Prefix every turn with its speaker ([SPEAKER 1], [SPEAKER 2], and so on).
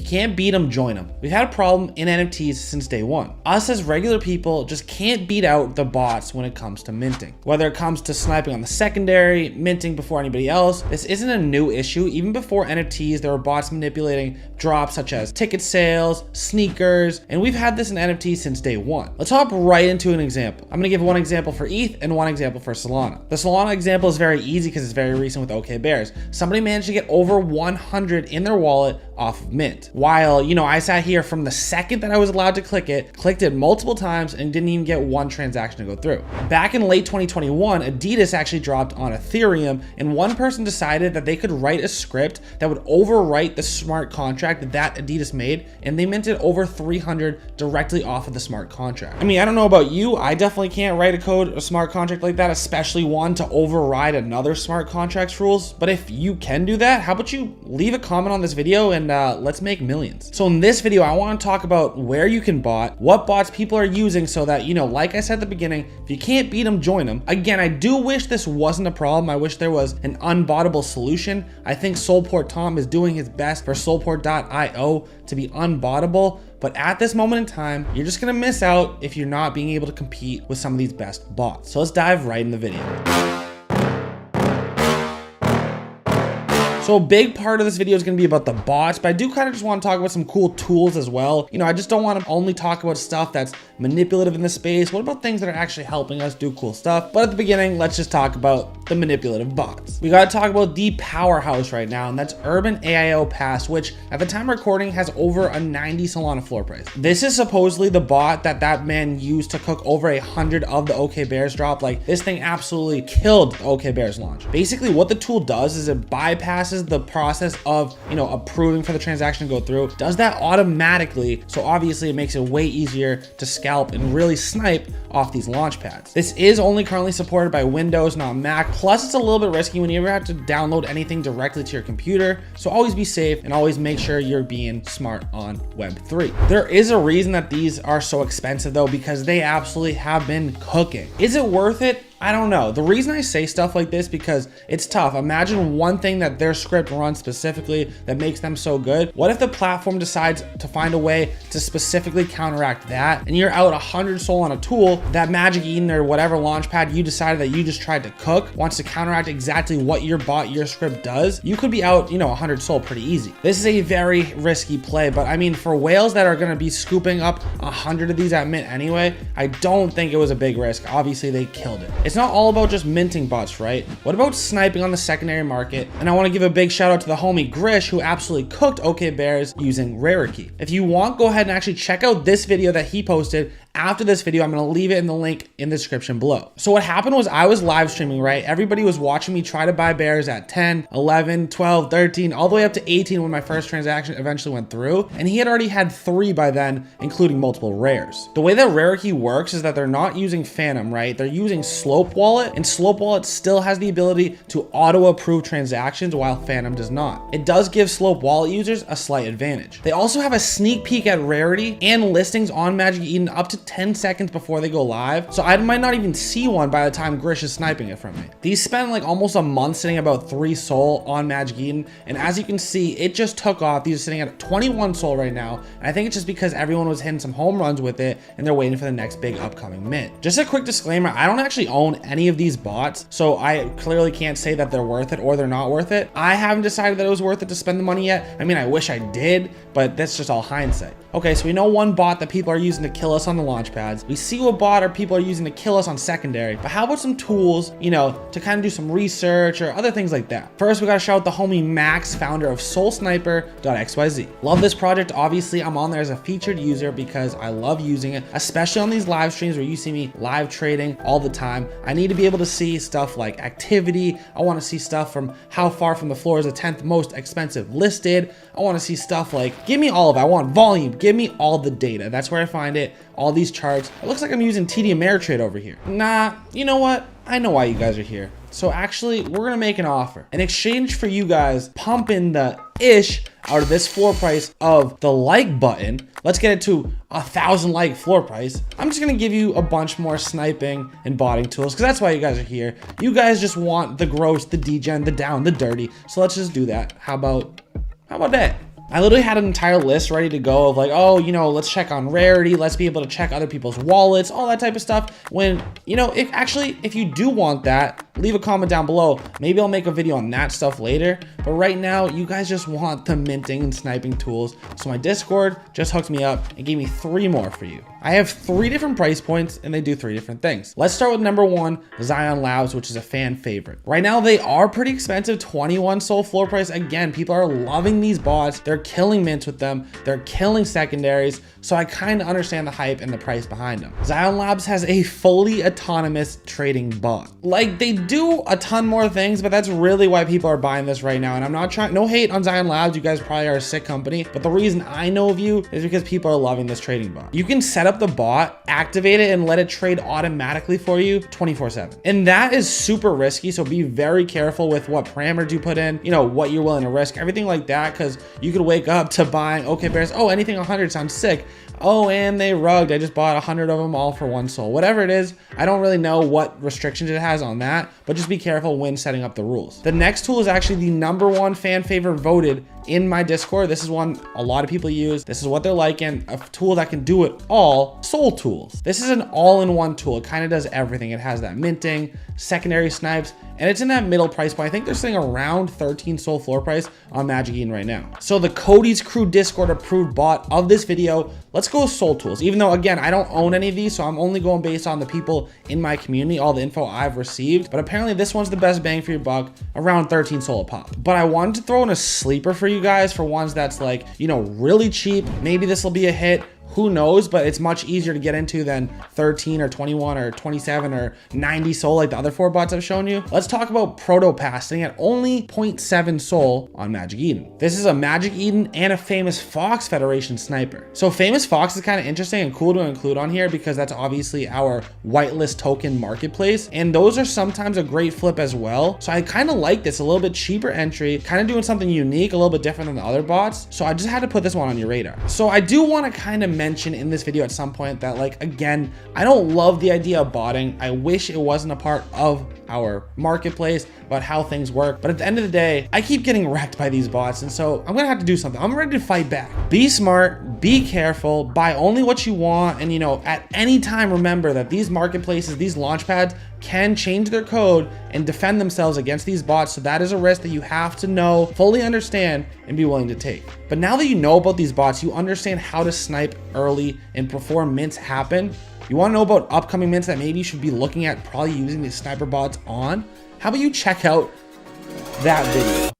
[SPEAKER 1] you can't beat them, join them. We've had a problem in NFTs since day one. Us as regular people just can't beat out the bots when it comes to minting. Whether it comes to sniping on the secondary, minting before anybody else, this isn't a new issue. Even before NFTs, there were bots manipulating drops such as ticket sales, sneakers, and we've had this in NFTs since day one. Let's hop right into an example. I'm gonna give one example for ETH and one example for Solana. The Solana example is very easy because it's very recent with OK Bears. Somebody managed to get over 100 in their wallet off of mint. While, I sat here from the second that I was allowed to clicked it multiple times and didn't even get one transaction to go through. Back in late 2021, Adidas actually dropped on Ethereum, and one person decided that they could write a script that would overwrite the smart contract that Adidas made, and they minted over 300 directly off of the smart contract. I mean, I don't know about you, I definitely can't write a smart contract like that, especially one to override another smart contract's rules. But if you can do that, how about you leave a comment on this video and let's make millions. So in this video, I want to talk about where you can bot, what bots people are using so that, like I said at the beginning, if you can't beat them, join them. Again, I do wish this wasn't a problem. I wish there was an unbottable solution. I think Solport Tom is doing his best for Solport.io to be unbottable. But at this moment in time, you're just gonna miss out if you're not being able to compete with some of these best bots. So let's dive right in the video. So a big part of this video is going to be about the bots, but I do kind of just want to talk about some cool tools as well. I just don't want to only talk about stuff that's manipulative in the space. What about things that are actually helping us do cool stuff? But at the beginning, let's just talk about the manipulative bots. We got to talk about the powerhouse right now, and that's Urban AIO Pass, which at the time of recording has over a 90 Solana floor price. This is supposedly the bot that man used to cook over 100 of the OK Bears drop. Like, this thing absolutely killed the OK Bears launch. Basically, what the tool does is it bypasses the process of approving for the transaction to go through, does that automatically, so obviously it makes it way easier to scalp and really snipe off these launch pads. This is only currently supported by Windows, not Mac, plus it's a little bit risky when you ever have to download anything directly to your computer, so always be safe and always make sure you're being smart on Web3. There is a reason that these are so expensive though, because they absolutely have been cooking. Is it worth it? I don't know. The reason I say stuff like this because it's tough. Imagine one thing that their script runs specifically that makes them so good. What if the platform decides to find a way to specifically counteract that, and you're out 100 SOL on a tool that Magic Eden or whatever launchpad you decided that you just tried to cook wants to counteract exactly what your bot, your script does? You could be out, 100 SOL pretty easy. This is a very risky play, but I mean, for whales that are going to be scooping up 100 of these at mint anyway, I don't think it was a big risk. Obviously, they killed it. It's not all about just minting bots, right? What about sniping on the secondary market? And I want to give a big shout out to the homie Grish, who absolutely cooked OK Bears using Rarity. If you want, go ahead and actually check out this video that he posted. After this video, I'm going to leave it in the link in the description below. So what happened was I was live streaming, right? Everybody was watching me try to buy bears at 10, 11, 12, 13, all the way up to 18 when my first transaction eventually went through. And he had already had 3 by then, including multiple rares. The way that Rarity works is that they're not using Phantom, right? They're using Slope Wallet, and Slope Wallet still has the ability to auto-approve transactions while Phantom does not. It does give Slope Wallet users a slight advantage. They also have a sneak peek at Rarity and listings on Magic Eden up to 10 seconds before they go live, so I might not even see one by the time Grish is sniping it from me. These spent like almost a month sitting about 3 SOL on Magic Eden, and as you can see, it just took off. These are sitting at 21 SOL right now, and I think it's just because everyone was hitting some home runs with it and they're waiting for the next big upcoming mint. Just a quick disclaimer, I don't actually own any of these bots, so I clearly can't say that they're worth it or they're not worth it. I haven't decided that it was worth it to spend the money yet. I mean, I wish I did, but that's just all hindsight. Okay, so we know one bot that people are using to kill us on the launch pads. We see what bot or people are using to kill us on secondary, but how about some tools, to kind of do some research or other things like that? First, we gotta shout out the homie Max, founder of SoulSniper.xyz. Love this project. Obviously, I'm on there as a featured user because I love using it, especially on these live streams where you see me live trading all the time. I need to be able to see stuff like activity. I want to see stuff from how far from the floor is the 10th most expensive listed. I want to see stuff like, give me all of it. I want volume. Give me all the data. That's where I find it. All these charts. It looks like I'm using TD Ameritrade over here. Nah, you know what? I know why you guys are here. So actually, we're gonna make an offer. In exchange for you guys pumping the ish out of this floor price of the like button, let's get it to 1,000 like floor price. I'm just gonna give you a bunch more sniping and botting tools because that's why you guys are here. You guys just want the gross, the degen, the down, the dirty. So let's just do that. How about that? I literally had an entire list ready to go of like, oh, you know, let's check on rarity. Let's be able to check other people's wallets, all that type of stuff. When, you know, if you do want that, leave a comment down below. Maybe I'll make a video on that stuff later. But right now, you guys just want the minting and sniping tools. So my Discord just hooked me up and gave me 3 more for you. I have 3 different price points and they do 3 different things. Let's start with number 1, Zion Labs, which is a fan favorite. Right now, they are pretty expensive, 21 SOL floor price. Again, people are loving these bots. They're killing mints with them. They're killing secondaries. So I kind of understand the hype and the price behind them. Zion Labs has a fully autonomous trading bot. Like, they do a ton more things, but that's really why people are buying this right now. And I'm not trying, no hate on Zion Labs. You guys probably are a sick company, but the reason I know of you is because people are loving this trading bot. You can set up the bot, activate it, and let it trade automatically for you 24/7. And that is super risky. So be very careful with what parameters you put in, you know, what you're willing to risk, everything like that. Cause you could wake up to buying, okay, bears, oh, anything 100 sounds sick. Oh, and they rugged. I just bought 100 of them all for 1 SOL. Whatever it is, I don't really know what restrictions it has on that, but just be careful when setting up the rules. The next tool is actually the #1 fan favorite voted in my Discord. This is one a lot of people use. This is what they're liking, a tool that can do it all, Sol Tools. This is an all-in-one tool. It kind of does everything. It has that minting, secondary snipes, and it's in that middle price point. I think they're sitting around 13 SOL floor price on Magic Eden right now. So the Cody's Crew Discord approved bot of this video, let's go with Sol Tools. Even though, again, I don't own any of these, so I'm only going based on the people in my community, all the info I've received. But apparently this one's the best bang for your buck, around 13 SOL a pop. But I wanted to throw in a sleeper for you guys, for ones that's like, you know, really cheap. Maybe this will be a hit. Who knows, but it's much easier to get into than 13 or 21 or 27 or 90 SOL like the other 4 bots I've shown you. Let's talk about Protopass sitting at only 0.7 SOL on Magic Eden. This is a Magic Eden and a Famous Fox Federation sniper. So Famous Fox is kind of interesting and cool to include on here because that's obviously our whitelist token marketplace. And those are sometimes a great flip as well. So I kind of like this, a little bit cheaper entry, kind of doing something unique, a little bit different than the other bots. So I just had to put this one on your radar. So I do want to kind of mention in this video at some point that, like, again, I don't love the idea of botting. I wish it wasn't a part of our marketplace about how things work, but at the end of the day, I keep getting wrecked by these bots, and so I'm gonna have to do something. I'm ready to fight back. Be smart, be careful, buy only what you want, and, you know, at any time, remember that these marketplaces, these launch pads can change their code and defend themselves against these bots. So that is a risk that you have to know, fully understand, and be willing to take. But now that you know about these bots, you understand how to snipe early and before mints happen. You want to know about upcoming mints that maybe you should be looking at, probably using these sniper bots on? How about you check out that video?